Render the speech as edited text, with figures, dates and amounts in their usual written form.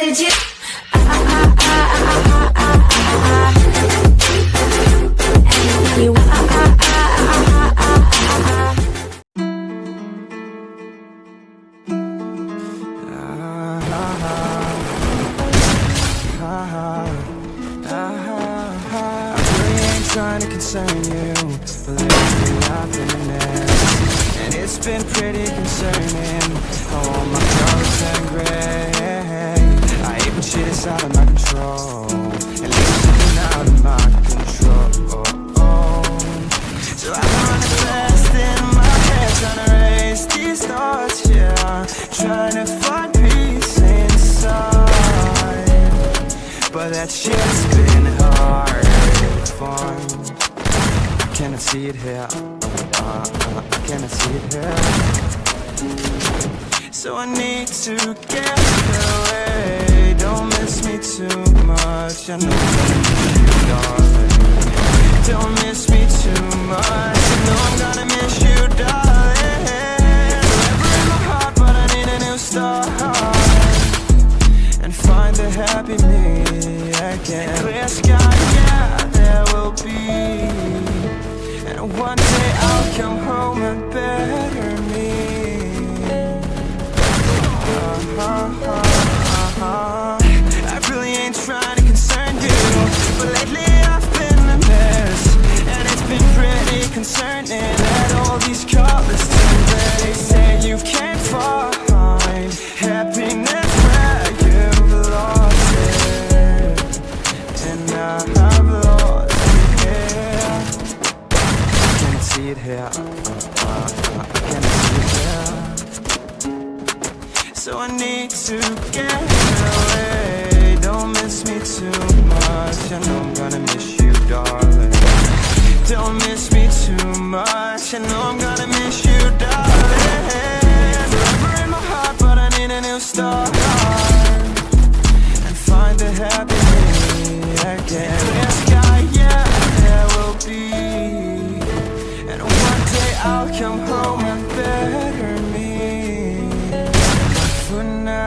did you? Trying to concern you, but lately I've been a mess, and it's been pretty concerning. All my colors turn gray. I even shit is out of my control, and losing out of my control. So I run fast in my head, trying to erase these thoughts, yeah, trying to find peace inside, but that shit's been hard to find. Can I see it here? Can I see it here? So I need to get away. Don't miss me too much. I know I'm gonna miss you, darling. Don't miss me too much. I know I'm gonna miss you, darling. Forever in my heart, but I need a new start, and find the happy me again. Clear sky, yeah, there will be. And one day I'll come home and better me. I really ain't trying to concern you, but lately I've been a mess, and it's been pretty concerning that all these colors turn red. They say you can't find happiness where you've lost it, and I've lost it. Can I see it here? Can I see it here? So I need to get away. Don't miss me too much. I know I'm gonna miss you, darling. Don't miss me too much. I know I'm gonna miss you, darling. Forever in my heart, but I need a new start, and find the happy me again. Clear sky, yeah, there will be. And one day I'll come home and better me. But for now,